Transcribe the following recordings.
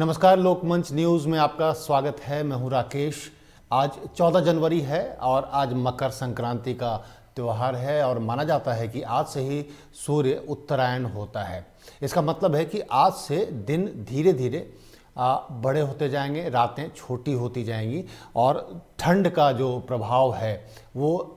नमस्कार, लोकमंच न्यूज़ में आपका स्वागत है। मैं हूं राकेश। आज 14 जनवरी है और आज मकर संक्रांति का त्यौहार है और माना जाता है कि आज से ही सूर्य उत्तरायण होता है। इसका मतलब है कि आज से दिन धीरे धीरे बड़े होते जाएंगे, रातें छोटी होती जाएंगी और ठंड का जो प्रभाव है वो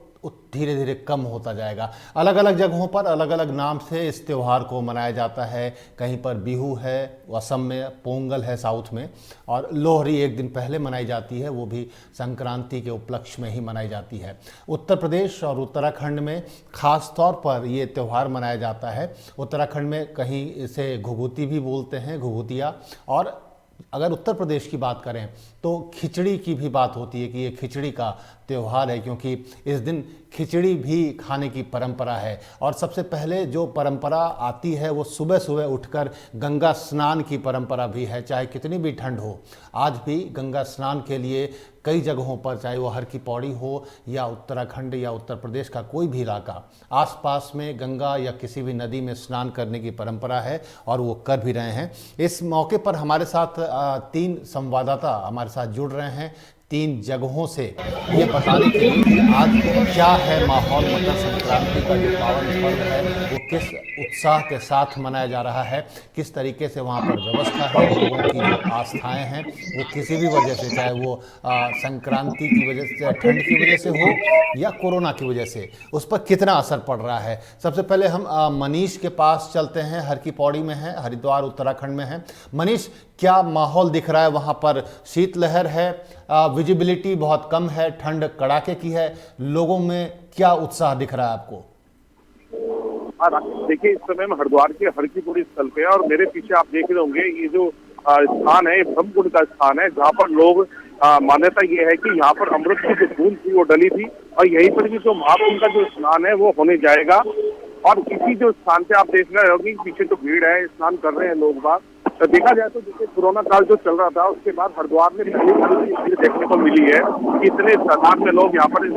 धीरे धीरे कम होता जाएगा। अलग अलग जगहों पर अलग अलग नाम से इस त्यौहार को मनाया जाता है। कहीं पर बिहू है, असम में पोंगल है साउथ में, और लोहरी एक दिन पहले मनाई जाती है, वो भी संक्रांति के उपलक्ष्य में ही मनाई जाती है। उत्तर प्रदेश और उत्तराखंड में खास तौर पर ये त्यौहार मनाया जाता है। उत्तराखंड में कहीं इसे घुघुती भी बोलते हैं, घुघुतिया। और अगर उत्तर प्रदेश की बात करें तो खिचड़ी की भी बात होती है कि ये खिचड़ी का त्यौहार है, क्योंकि इस दिन खिचड़ी भी खाने की परंपरा है। और सबसे पहले जो परंपरा आती है वो सुबह सुबह उठकर गंगा स्नान की परंपरा भी है। चाहे कितनी भी ठंड हो, आज भी गंगा स्नान के लिए कई जगहों पर, चाहे वो हर की पौड़ी हो या उत्तराखंड या उत्तर प्रदेश का कोई भी इलाका, आसपास में गंगा या किसी भी नदी में स्नान करने की परंपरा है और वो कर भी रहे हैं। इस मौके पर हमारे साथ 3 संवाददाता हमारे साथ जुड़ रहे हैं 3 जगहों से, ये बताने के लिए कि आज क्या है माहौल। मकर संक्रांति का जो पावन पर्व है वो किस उत्साह के साथ मनाया जा रहा है, किस तरीके से वहाँ पर व्यवस्था है, लोगों की जो आस्थाएं हैं वो किसी भी वजह से, चाहे वो संक्रांति की वजह से, ठंड की वजह से हो या कोरोना की वजह से, उस पर कितना असर पड़ रहा है। सबसे पहले हम मनीष के पास चलते हैं। हर की पौड़ी में है, हरिद्वार उत्तराखंड में है। मनीष, क्या माहौल दिख रहा है वहाँ पर? शीतलहर है, विजिबिलिटी बहुत कम है, ठंड कड़ाके की है, लोगों में क्या उत्साह दिख रहा है आपको? देखिए, इस समय मैं हरिद्वार के हर की पौड़ी स्थल पे है और मेरे पीछे आप देख रहे होंगे ये जो स्थान है, ब्रह्मकुंड का स्थान है, जहाँ पर लोग मान्यता ये है कि यहाँ पर अमृत की जो बूंद थी वो डली थी और यहीं पर भी जो महाकुंभ का जो स्नान है वो होने जाएगा। और इसी जो स्थान पे आप देख रहे होंगे पीछे जो भीड़ है, स्नान कर रहे हैं लोग बाग। तो देखा जाए तो जैसे कोरोना काल जो चल रहा था उसके बाद हरिद्वार में पहली बार भीड़ देखने को मिली है कि इतने तादाद में लोग यहाँ पर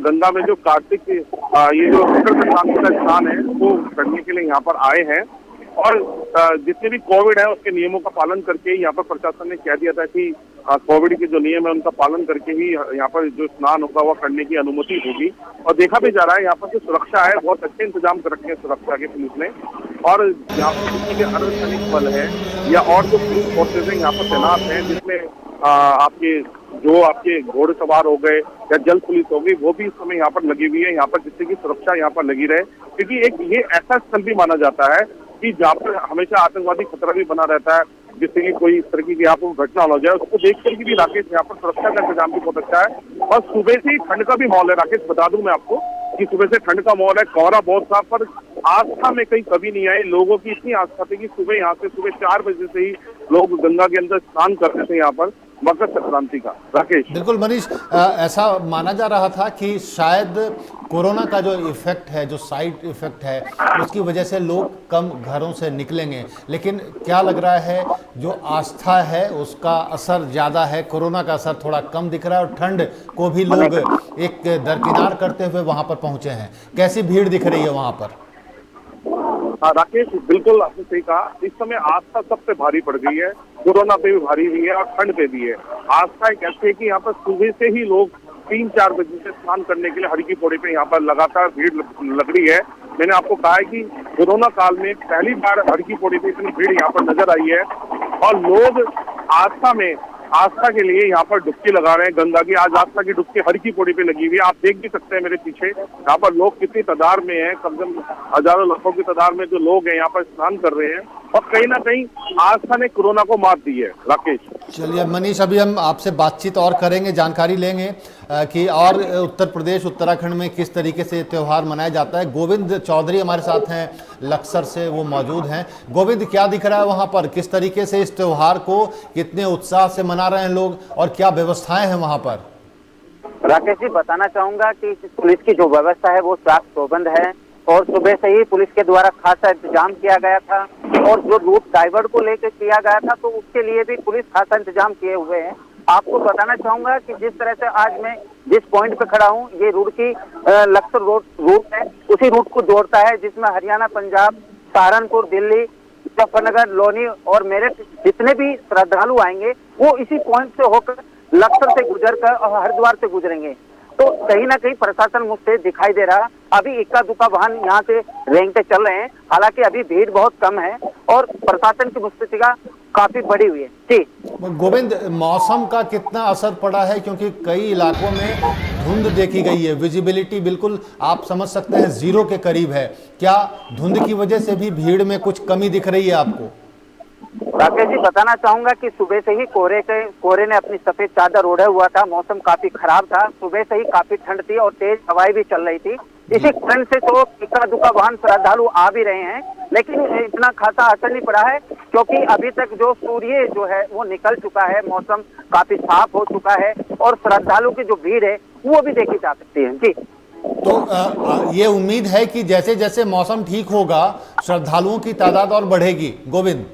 गंगा में जो कार्तिक ये जो मकर संक्रांति का स्नान है वो करने के लिए यहाँ पर आए हैं। और जितने भी कोविड है उसके नियमों का पालन करके यहाँ पर प्रशासन ने कह दिया था कि कोविड के जो नियम है उनका पालन करके ही यहाँ पर जो स्नान होगा वह करने की अनुमति होगी। और देखा भी जा रहा है यहाँ पर जो सुरक्षा है बहुत अच्छे इंतजाम कर रखे हैं सुरक्षा के पुलिस ने। और यहाँ पर जितने भी अर्धसैनिक बल है या और जो पुलिस फोर्सेज है यहाँ पर तैनात है, जिसमें आपके घोड़े सवार हो गए या जल पुलिस हो गई, वो भी इस समय यहाँ पर लगी हुई है, यहाँ पर जिससे कि सुरक्षा यहाँ पर लगी रहे। क्योंकि एक ये ऐसा स्थल भी माना जाता है कि जहाँ पर हमेशा आतंकवादी खतरा भी बना रहता है, जिससे कि कोई इस तरह की यहाँ पर घटना हो जाए, उसको देख करके भी राकेश यहाँ पर सुरक्षा का इंतजाम भी बहुत अच्छा है। और सुबह से ही ठंड का भी माहौल है राकेश, बता दूं मैं आपको कि सुबह से ठंड का माहौल है, कोहरा बहुत था, पर आस्था में कहीं कभी नहीं आई। लोगों की इतनी आस्था थी कि सुबह यहाँ से सुबह 4 बजे से ही लोग गंगा के अंदर स्नान करते थे यहाँ पर मकर संक्रांति का। राकेश, बिल्कुल मनीष, ऐसा माना जा रहा था कि शायद कोरोना का जो इफेक्ट है, जो साइड इफेक्ट है, उसकी वजह से लोग कम घरों से निकलेंगे, लेकिन क्या लग रहा है जो आस्था है उसका असर ज़्यादा है, कोरोना का असर थोड़ा कम दिख रहा है और ठंड को भी लोग एक दरकिनार करते हुए वहाँ पर पहुँचे हैं। कैसी भीड़ दिख रही है वहाँ पर? राकेश, बिल्कुल आपने सही कहा। इस समय आस्था सब पे भारी पड़ गई है, कोरोना पे भी भारी हुई है और ठंड पे भी है। आस्था एक ऐसी है कि यहाँ पर सुबह से ही लोग 3-4 बजे से स्नान करने के लिए हर की पौड़ी पे यहाँ पर लगातार भीड़ लग रही है। मैंने आपको कहा है कि कोरोना काल में पहली बार हर की पौड़ी पे इतनी भीड़ यहाँ पर नजर आई है और लोग आस्था के लिए यहाँ पर डुबकी लगा रहे हैं गंगा की। आज आस्था की डुबकी हर की पौड़ी पे लगी हुई है, आप देख भी सकते हैं मेरे पीछे यहाँ पर लोग कितनी तादाद में हैं, कम से कम हजारों लाखों की तादाद में जो लोग हैं यहाँ पर स्नान कर रहे हैं और कहीं ना कहीं आस्था ने कोरोना को मात दी है। राकेश, चलिए मनीष, अभी हम आपसे बातचीत और करेंगे, जानकारी लेंगे कि और उत्तर प्रदेश उत्तराखंड में किस तरीके से त्यौहार मनाया जाता है। गोविंद चौधरी हमारे साथ हैं लक्सर से, वो मौजूद हैं। गोविंद, क्या दिख रहा है वहाँ पर? किस तरीके से इस त्यौहार को कितने उत्साह से मना रहे हैं लोग और क्या व्यवस्थाएं हैं वहाँ पर? राकेश जी, बताना चाहूंगा कि पुलिस की जो व्यवस्था है वो चाक चौबंद है और सुबह से ही पुलिस के द्वारा खासा इंतजाम किया गया था और जो रूट डाइवर्ट को लेकर किया गया था तो उसके लिए भी पुलिस खासा इंतजाम किए हुए हैं। आपको बताना चाहूंगा कि जिस तरह से आज मैं जिस पॉइंट पे खड़ा हूँ, ये रुड़की लक्सर रूट है, उसी रूट को जोड़ता है जिसमें हरियाणा, पंजाब, सहारनपुर, दिल्ली मुजफ्फरनगर, लोनी और मेरठ जितने भी श्रद्धालु आएंगे वो इसी पॉइंट से होकर लक्सर से गुजर कर और हरिद्वार से गुजरेंगे। तो कहीं ना कहीं प्रशासन मुझसे दिखाई दे रहा, अभी इक्का दुक्का वाहन यहाँ से रेंगते चल रहे हैं, हालांकि अभी भीड़ बहुत कम है और प्रशासन की मुस्तैदी काफी बड़ी हुई है। जी गोविंद, मौसम का कितना असर पड़ा है, क्योंकि कई इलाकों में धुंध देखी गई है, विजिबिलिटी बिल्कुल आप समझ सकते हैं जीरो के करीब है। क्या धुंध की वजह से भी भीड़ में कुछ कमी दिख रही है आपको? राकेश जी, बताना चाहूंगा कि सुबह से ही कोहरे ने अपनी सफेद चादर ओढ़े हुआ था, मौसम काफी खराब था, सुबह से ही काफी ठंड थी और तेज हवाएं भी चल रही थी। इसी कारण से तो इक्का दुक्का वाहन श्रद्धालु आ भी रहे हैं, लेकिन इतना खासा असर नहीं पड़ा है क्योंकि अभी तक जो सूर्य जो है वो निकल चुका है, मौसम काफी साफ हो चुका है और श्रद्धालु की जो भीड़ है वो भी देखी जा सकती है। जी, तो ये उम्मीद है कि जैसे जैसे मौसम ठीक होगा श्रद्धालुओं की तादाद और बढ़ेगी। गोविंद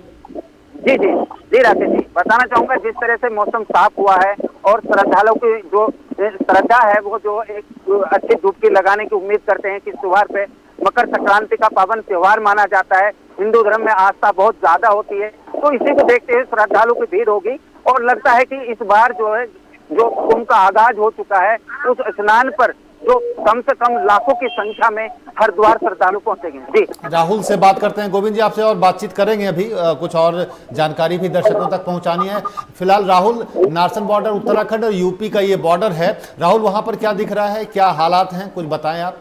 जी जी जी राकेश जी, बताना चाहूंगा जिस तरह से मौसम साफ हुआ है और श्रद्धालुओं की जो श्रद्धा है वो जो एक अच्छी डुबकी लगाने की उम्मीद करते हैं कि इस त्योहार पे मकर संक्रांति का पावन त्योहार माना जाता है, हिंदू धर्म में आस्था बहुत ज्यादा होती है, तो इसी को देखते हुए श्रद्धालु की भीड़ होगी और लगता है कि इस बार जो है जो कुंभ का आगाज हो चुका है उस स्नान पर जो कम से कम लाखों की संख्या में हरिद्वार श्रद्धालु पहुंचेंगे। जी, राहुल से बात करते हैं। गोविंद जी, आपसे और बातचीत करेंगे, अभी कुछ और जानकारी भी दर्शकों तक पहुंचानी है। फिलहाल राहुल, नारसन बॉर्डर उत्तराखंड और यूपी का ये बॉर्डर है, राहुल वहां पर क्या दिख रहा है, क्या हालात हैं, कुछ बताएं आप।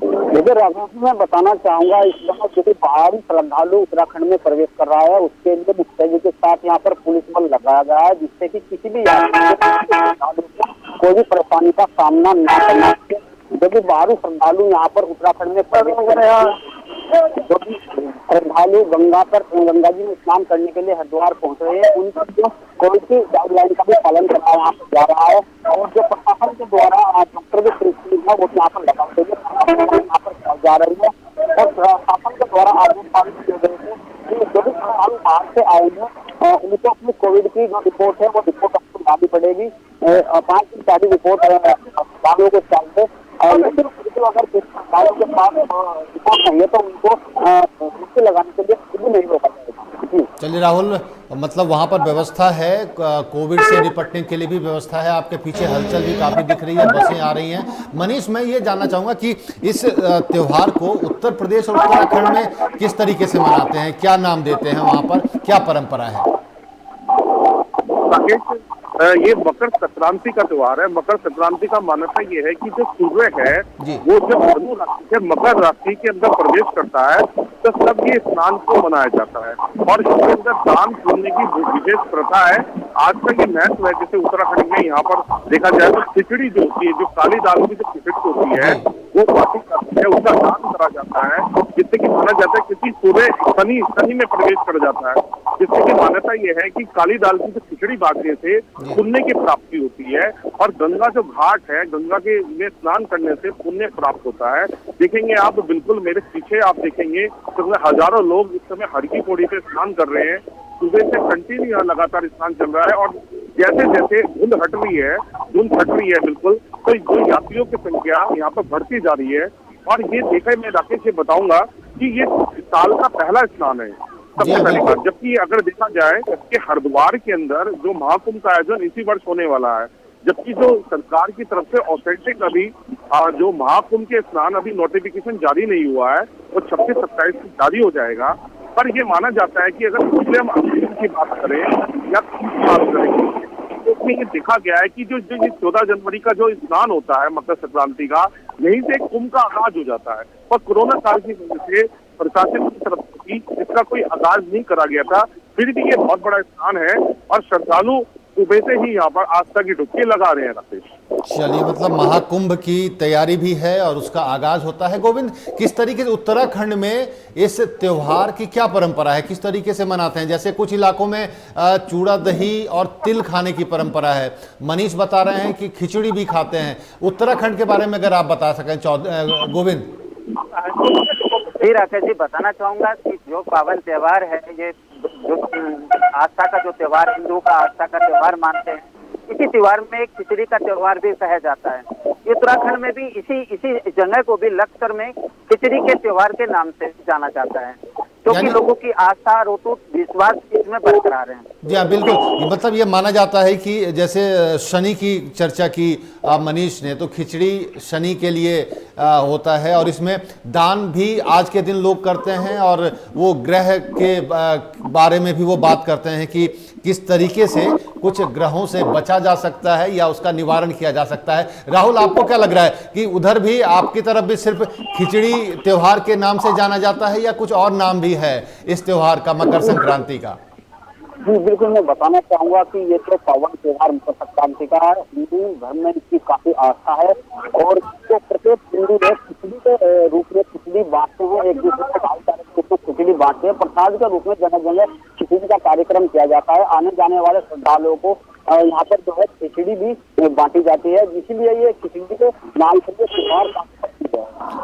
देखिए राघव, मैं बताना चाहूंगा इस समय क्योंकि बाहरी श्रद्धालु उत्तराखंड में प्रवेश कर रहा है उसके लिए मुस्तैदी के साथ यहाँ पर पुलिस बल लगाया गया है, जिससे कि किसी भी श्रद्धालु को कोई भी परेशानी का सामना न करना पड़े। जब भी बाहरी श्रद्धालु यहाँ पर उत्तराखंड में प्रवेश कर रहे हैं, जो भी श्रद्धालु गंगा जी में स्नान करने के लिए हरिद्वार पहुंच रहे हैं, उनका जो कोविड की गाइडलाइन का भी पालन करना यहाँ पर जा रहा है और जो प्रशासन के द्वारा डॉक्टर की सुरक्षा है वो यहाँ पर लगाते हुए यहाँ पर जा रही है और प्रशासन के द्वारा आदेश पालन किए गए थे कि जो भी श्रद्धालु बाहर से आएंगे उनको अपनी कोविड की जो रिपोर्ट है वो रिपोर्ट आपको लानी पड़ेगी। 5 दिन पहले रिपोर्ट श्रद्धालुओं को चाहिए, लेकिन अगर श्रद्धालुओं के पास रिपोर्ट नहीं है तो उनको ड्यूटी लगाने के लिए खुद भी नहीं रोका जाएगा। चलिए राहुल, मतलब वहां पर व्यवस्था है, कोविड से निपटने के लिए भी व्यवस्था है, आपके पीछे हलचल भी काफी दिख रही है, बसें आ रही हैं। मनीष, मैं ये जानना चाहूंगा कि इस त्योहार को उत्तर प्रदेश और उत्तराखंड में किस तरीके से मनाते हैं, क्या नाम देते हैं, वहां पर क्या परंपरा है? ये मकर संक्रांति का त्योहार है। मकर संक्रांति का मान्यता ये है कि जो सूर्य है वो जब धनु राशि से मकर राशि के अंदर प्रवेश करता है तो तब ये स्नान को मनाया जाता है और इसके अंदर दान पुण्य की विशेष प्रथा है। आज तक ये महत्व है। जैसे उत्तराखंड में यहाँ पर देखा जाए तो खिचड़ी जो होती है, जो काली दाल की जो खिचड़ी होती है वो काफी है, उसका दान करा जाता है, जिससे कि माना जाता है क्योंकि सूर्य शनि में प्रवेश कर जाता है, जिससे कि मान्यता ये है कि काली दाल की जो खिचड़ी बांटने से पुण्य की प्राप्ति होती है और गंगा जो घाट है, गंगा के में स्नान करने से पुण्य प्राप्त होता है। देखेंगे आप, बिल्कुल मेरे पीछे आप देखेंगे तो हजारों लोग इस समय हर की पौड़ी पे स्नान कर रहे हैं। सुबह से कंटिन्यू यहाँ लगातार स्नान चल रहा है और जैसे जैसे धुंध हट रही है बिल्कुल, तो जो यात्रियों की संख्या यहाँ पर बढ़ती जा रही है। और ये देखा, मैं राकेश से बताऊंगा कि ये साल का पहला स्नान है सबसे पहली बार, जबकि अगर देखा जाए कि हरिद्वार के अंदर जो महाकुंभ का आयोजन इसी वर्ष होने वाला है, जबकि जो सरकार की तरफ से ऑथेंटिक अभी जो महाकुंभ के स्नान अभी नोटिफिकेशन जारी नहीं हुआ है, वो 26-27 को जारी हो जाएगा। पर ये माना जाता है कि अगर पिछले हम अक्टूबर की बात करें या बात करें तो उसमें ये देखा गया है कि जो 14 जनवरी का जो स्नान होता है मकर संक्रांति का, यहीं से कुंभ का आगाज हो जाता है। और कोरोना काल की वजह से प्रशासन की तरफ से इसका कोई आगाज नहीं करा गया था, फिर भी ये बहुत बड़ा स्नान है और श्रद्धालु सुबह से ही यहाँ पर आस्था की डुबकी लगा रहे हैं। राकेश, चलिए, मतलब महाकुंभ की तैयारी भी है और उसका आगाज होता है। गोविंद, किस तरीके से उत्तराखंड में इस त्योहार की क्या परंपरा है, किस तरीके से मनाते हैं? जैसे कुछ इलाकों में चूड़ा दही और तिल खाने की परंपरा है, मनीष बता रहे हैं कि खिचड़ी भी खाते हैं। उत्तराखंड के बारे में अगर आप बता सकें गोविंद। जी राकेश जी, बताना चाहूंगा कि जो पावन त्योहार है, ये जो आस्था का जो त्योहार, हिंदू का आस्था का त्योहार मानते हैं, इसी त्योहार में एक खिचड़ी का त्योहार भी कहा जाता है। उत्तराखंड में भी इसी जगह को भी लक्सर में खिचड़ी के त्योहार के नाम से जाना जाता है। क्योंकि लोगों की आस्था और अटूट विश्वास इसमें बरकरार है। जी हाँ, बिल्कुल। मतलब ये माना जाता है कि जैसे शनि की चर्चा की मनीष ने, तो खिचड़ी शनि के लिए होता है, और इसमें दान भी आज के दिन लोग करते हैं, और वो ग्रह के बारे में भी वो बात करते हैं कि किस तरीके से कुछ ग्रहों से बचा जा सकता है या उसका निवारण किया जा सकता है। राहुल, आपको क्या लग रहा है कि उधर भी आपकी तरफ भी सिर्फ खिचड़ी त्योहार के नाम से जाना जाता है या कुछ और नाम भी है इस त्योहार का, मकर संक्रांति का? जी बिल्कुल, मैं बताना चाहूंगा कि ये तो पावन त्योहार मकर संक्रांति का है। हिंदू धर्म में इसकी काफी आस्था है, और तो प्रत्येक हिंदू ने खिचड़ी के रूप में खिचड़ी बांटते हैं, एक दूसरे को भाईचारे के रूप में खिचड़ी बांटते हैं। प्रसाद के रूप में जगह जगह खिचड़ी का कार्यक्रम किया जाता है। आने जाने वाले श्रद्धालुओं को यहाँ पर जो है खिचड़ी भी बांटी जाती है, इसीलिए ये खिचड़ी को लाल त्योहार का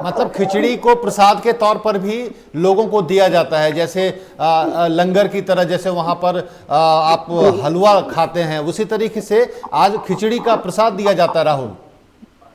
मतलब खिचड़ी को प्रसाद के तौर पर भी लोगों को दिया जाता है, जैसे लंगर की तरह, जैसे वहां पर आप हलवा खाते हैं, उसी तरीके से आज खिचड़ी का प्रसाद दिया जाता है। राहुल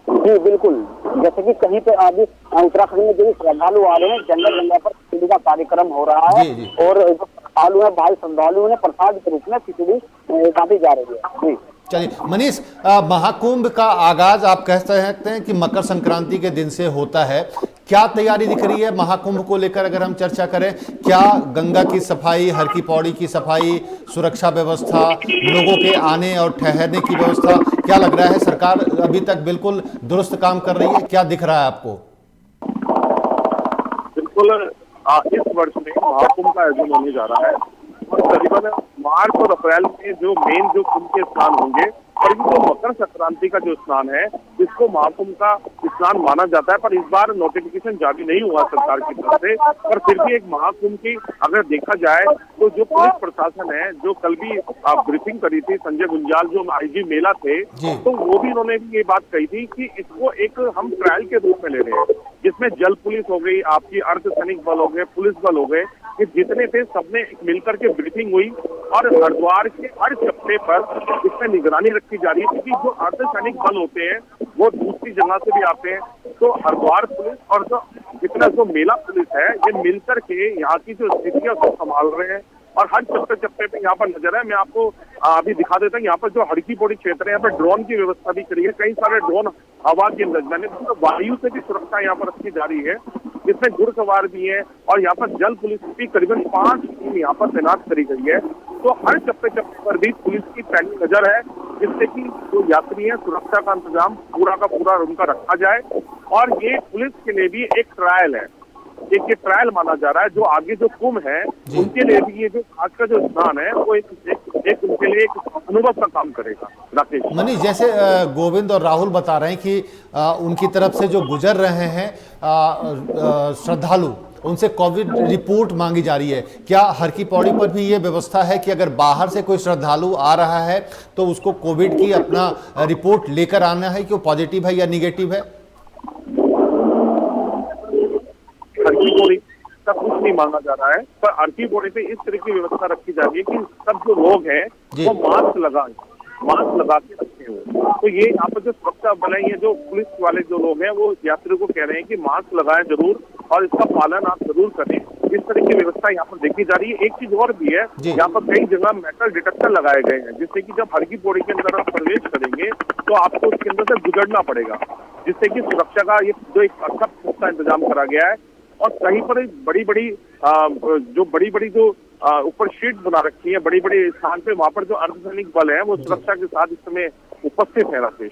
जी बिल्कुल, जैसे कि कहीं पे आज उत्तराखंड में जो श्रद्धालु आ रहे हैं, जंगल जंगल पर खिचड़ी का कार्यक्रम हो रहा है। जी। और जो श्रद्धालु है, भाई श्रद्धालु ने प्रसाद के रूप में खिचड़ी बांटी जा रही है। जी चलिए मनीष, महाकुंभ का आगाज आप कह सकते हैं कि मकर संक्रांति के दिन से होता है। क्या तैयारी दिख रही है महाकुंभ को लेकर? अगर हम चर्चा करें, क्या गंगा की सफाई, हर की पौड़ी की सफाई, सुरक्षा व्यवस्था, लोगों के आने और ठहरने की व्यवस्था, क्या लग रहा है सरकार अभी तक बिल्कुल दुरुस्त काम कर रही है? क्या दिख रहा है आपको? बिल्कुल, इस वर्ष में महाकुंभ का आयोजन होने जा रहा है, और करीबन मार्च और अप्रैल में जो मेन जो कुंभ के स्नान होंगे, और ये जो मकर संक्रांति का जो स्नान है, इसको महाकुंभ का स्नान माना जाता है। पर इस बार नोटिफिकेशन जारी नहीं हुआ सरकार की तरफ से, पर फिर भी एक महाकुंभ की अगर देखा जाए तो जो पुलिस प्रशासन है, जो कल भी ब्रीफिंग करी थी संजय गुंजाल जो आईजी मेला थे, तो वो भी उन्होंने भी ये बात कही थी कि इसको एक हम ट्रायल के रूप में ले रहे हैं, जिसमें जल पुलिस हो गई, आपकी अर्धसैनिक बल हो गए, पुलिस बल हो गए, कि जितने थे सबने मिलकर के ब्रीफिंग हुई, और हरिद्वार के हर चप्पे पर इसमें निगरानी रखी जा रही है, क्योंकि जो अर्धसैनिक बल होते हैं वो दूसरी जगह से भी आते हैं। तो हरिद्वार पुलिस और जो जितना जो मेला पुलिस है, ये मिलकर के यहाँ की जो स्थिति है उसको संभाल रहे हैं, और हर चप्पे चप्पे पे यहाँ पर नजर है। मैं आपको अभी दिखा देता हूँ, यहाँ पर जो हड़की पौड़ी क्षेत्र है, यहाँ पर ड्रोन की व्यवस्था भी करी है, कई सारे ड्रोन हवा के अंदर, तो वायु से भी सुरक्षा यहाँ पर रखी जा रही है, जिसमें घुड़सवार भी है, और यहाँ पर जल पुलिस की करीबन 5 टीम यहाँ पर तैनात करी गई है। तो हर चप्पे चप्पे पर भी पुलिस की पैनी नजर है, जिससे कि जो यात्री है सुरक्षा का इंतजाम पूरा का पूरा उनका रखा जाए। और ये पुलिस के लिए भी एक ट्रायल है, एक ये ट्रायल माना जा रहा है। जो आगे जो कुंभ है उनके लिए भी ये जो आज का जो स्नान है वो एक उनके लिए एक अनुभव का काम करेगा। राकेश मनीष, जैसे गोविंद और राहुल बता रहे हैं कि उनकी तरफ से जो गुजर रहे हैं श्रद्धालु, उनसे कोविड रिपोर्ट मांगी जा रही है। क्या हर की पौड़ी पर भी ये व्यवस्था है कि अगर बाहर से कोई श्रद्धालु आ रहा है तो उसको कोविड की अपना रिपोर्ट लेकर आना है कि वो पॉजिटिव है या निगेटिव है? हरकी पौड़ी का कुछ नहीं मांगा जा रहा है, पर हरकी पौड़ी पे इस तरह की व्यवस्था रखी जा रही है कि सब जो लोग हैं वो मास्क लगा के रखे हुए। तो ये यहाँ पर जो सुरक्षा बल है, ये जो पुलिस वाले जो लोग हैं वो यात्रियों को कह रहे हैं कि मास्क लगाएं जरूर, और इसका पालन आप जरूर करें। इस तरह की व्यवस्था यहाँ पर देखी जा रही है। एक चीज और भी है, यहाँ पर कई जगह मेटल डिटेक्टर लगाए गए हैं, जिससे कि जब हरकी पौड़ी के अंदर आप प्रवेश करेंगे तो आपको उसके अंदर से गुजरना पड़ेगा, जिससे कि सुरक्षा का ये जो एक अच्छा पुख्ता इंतजाम करा गया है। और कहीं पर बड़ी बड़ी जो ऊपर शीट बना रखी है बड़ी बड़ी स्थान पे, वहां पर जो अर्धसैनिक बल है वो सुरक्षा के साथ इस समय उपस्थित है। राकेश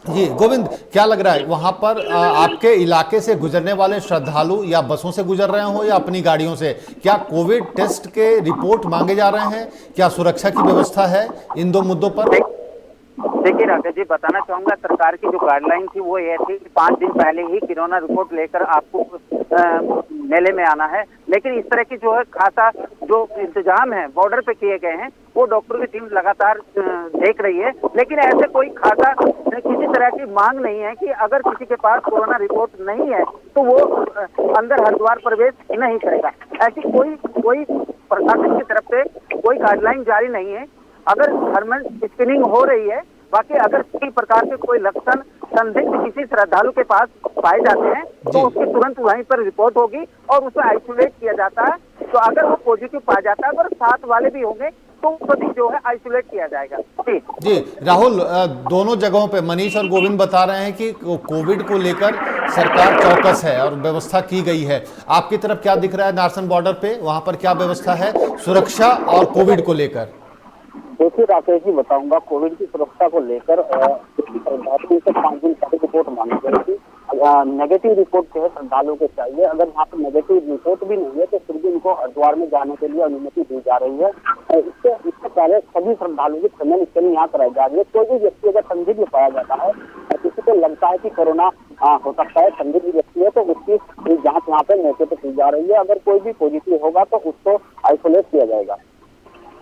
जी, गोविंद, क्या लग रहा है वहां पर आपके इलाके से गुजरने वाले श्रद्धालु या बसों से गुजर रहे हो या अपनी गाड़ियों से, क्या कोविड टेस्ट के रिपोर्ट मांगे जा रहे हैं? क्या सुरक्षा की व्यवस्था है इन दो मुद्दों पर? देखिए राकेश जी, बताना चाहूंगा सरकार की जो गाइडलाइन थी वो ये थी कि 5 दिन पहले ही कोरोना रिपोर्ट लेकर आपको मेले में आना है। लेकिन इस तरह की जो है खासा जो इंतजाम है बॉर्डर पे किए गए हैं वो डॉक्टरों की टीम लगातार देख रही है। लेकिन ऐसे कोई खासा किसी तरह की मांग नहीं है कि अगर किसी के पास कोरोना रिपोर्ट नहीं है तो वो अंदर हरिद्वार प्रवेश नहीं करेगा। ऐसी कोई प्रशासन की तरफ से कोई गाइडलाइन जारी नहीं है। अगर थर्मल स्क्रीनिंग हो रही है, बाकी अगर किसी प्रकार के कोई लक्षण संदिग्ध किसी श्रद्धालु के पास पाए जाते हैं तो उसकी तुरंत वहीं पर रिपोर्ट होगी और उसे आइसोलेट किया जाता है तो अगर वो पॉजिटिव पाया जाता है, अगर साथ वाले भी होंगे तो उनको भी जो है आइसोलेट किया जाएगा। जी जी राहुल, दोनों जगहों पे मनीष और गोविंद बता रहे हैं कि कोविड को लेकर सरकार चौकस है और व्यवस्था की गई है। आपकी तरफ क्या दिख रहा है नारसन बॉर्डर पे, वहां पर क्या व्यवस्था है सुरक्षा और कोविड को लेकर? देखिए राकेश जी, बताऊंगा कोविड की सुरक्षा को लेकर 5 दिन पहले रिपोर्ट मांगी गई थी। नेगेटिव रिपोर्ट जो है श्रद्धालुओं को चाहिए। अगर यहाँ पर नेगेटिव रिपोर्ट भी नहीं है तो फिर भी उनको हरिद्वार में जाने के लिए अनुमति दी जा रही है। इससे पहले सभी श्रद्धालुओं की थर्मल स्कैनिंग यहाँ कराई जा रही है। कोई भी व्यक्ति अगर संदिग्ध पाया जाता है, किसी को लगता है कि कोरोना हो सकता है, संदिग्ध व्यक्ति है, तो उसकी जांच यहाँ पे मौके पर की जा रही है। अगर कोई भी पॉजिटिव होगा तो उसको आइसोलेट किया जाएगा।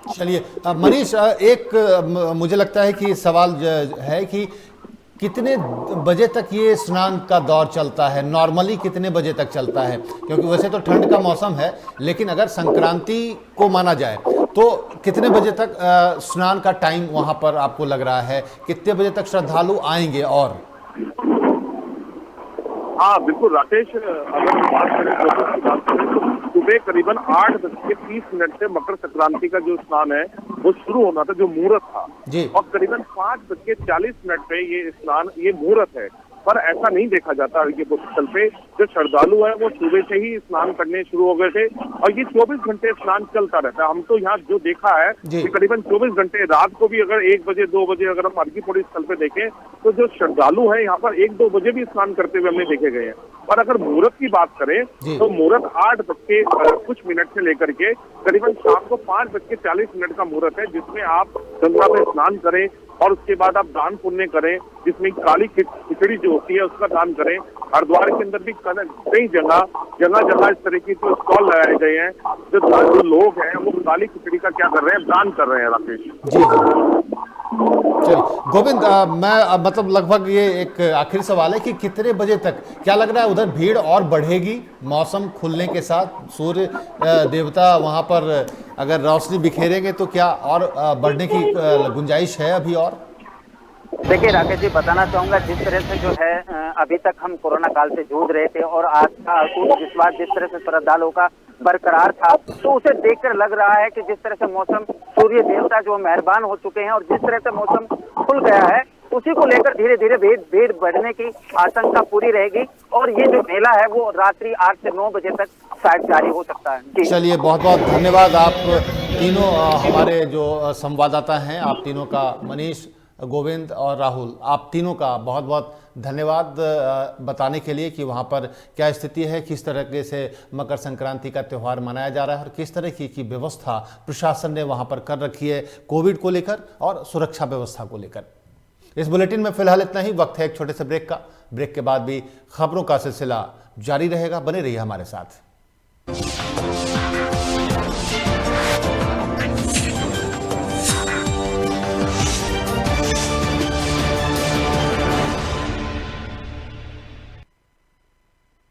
चलिए मनीष, एक मुझे लगता है कि सवाल है कि कितने बजे तक ये स्नान का दौर चलता है, नॉर्मली कितने बजे तक चलता है? क्योंकि वैसे तो ठंड का मौसम है, लेकिन अगर संक्रांति को माना जाए तो कितने बजे तक स्नान का टाइम वहां पर आपको लग रहा है? कितने बजे तक श्रद्धालु आएंगे? और हाँ बिल्कुल राकेश, अगर हम बात करें तो सुबह करीबन 8:30 से मकर संक्रांति का जो स्नान है वो शुरू होना था, जो मुहूर्त था जी। और करीबन 5:40 पे ये स्नान, ये मुहूर्त है। पर ऐसा नहीं देखा जाता ये स्थल पे जो श्रद्धालु है वो सुबह से ही स्नान करने शुरू हो गए थे और ये 24 घंटे स्नान चलता रहता है। हम तो यहाँ जो देखा है कि करीबन 24 घंटे, रात को भी अगर 1 बजे 2 बजे अगर हम अर्की पौड़ी स्थल पे देखें तो जो श्रद्धालु है यहाँ पर 1-2 बजे भी स्नान करते हुए हमें देखे गए हैं। और अगर मुहूर्त की बात करें तो मुहूर्त 8:00 से लेकर के करीबन शाम को 5:40 का मुहूर्त है, जिसमें आप गंगा में स्नान करें और उसके बाद आप दान पुण्य करें, जिसमें काली खिचड़ी जो होती है उसका दान करें। हरिद्वार के अंदर भी कई जगह इस तरह की जो स्टॉल लगाए गए हैं, जो लोग हैं वो काली खिचड़ी का क्या कर रहे हैं, दान कर रहे हैं। राकेश जी चलिए गोविंद, मैं मतलब लगभग ये एक आखिरी सवाल है कि कितने बजे तक क्या लग रहा है उधर भीड़ और बढ़ेगी मौसम खुलने के साथ? सूर्य देवता वहां पर अगर रोशनी बिखेरेंगे तो क्या और बढ़ने की गुंजाइश है अभी? और देखिए राकेश जी, बताना चाहूंगा जिस तरह से जो है अभी तक हम कोरोना काल से जूझ रहे थे और आज का विश्वास जिस तरह से श्रद्धालुओं का बरकरार था, तो उसे देखकर लग रहा है कि जिस तरह से मौसम, सूर्य देवता जो मेहरबान हो चुके हैं और जिस तरह से मौसम खुल गया है, उसी को लेकर धीरे धीरे भीड़ बढ़ने की आशंका पूरी रहेगी और ये जो मेला है वो रात्रि 8 से 9 बजे तक शायद जारी हो सकता है। चलिए बहुत बहुत धन्यवाद आप तीनों हमारे जो संवाददाता हैं, आप तीनों का, मनीष, गोविंद और राहुल, आप तीनों का बहुत बहुत धन्यवाद बताने के लिए कि वहाँ पर क्या स्थिति है, किस तरह से मकर संक्रांति का त्यौहार मनाया जा रहा है और किस तरह की व्यवस्था प्रशासन ने वहाँ पर कर रखी है कोविड को लेकर और सुरक्षा व्यवस्था को लेकर। इस बुलेटिन में फिलहाल इतना ही। वक्त है एक छोटे से ब्रेक का। ब्रेक के बाद भी खबरों का सिलसिला जारी रहेगा, बने रहिए हमारे साथ।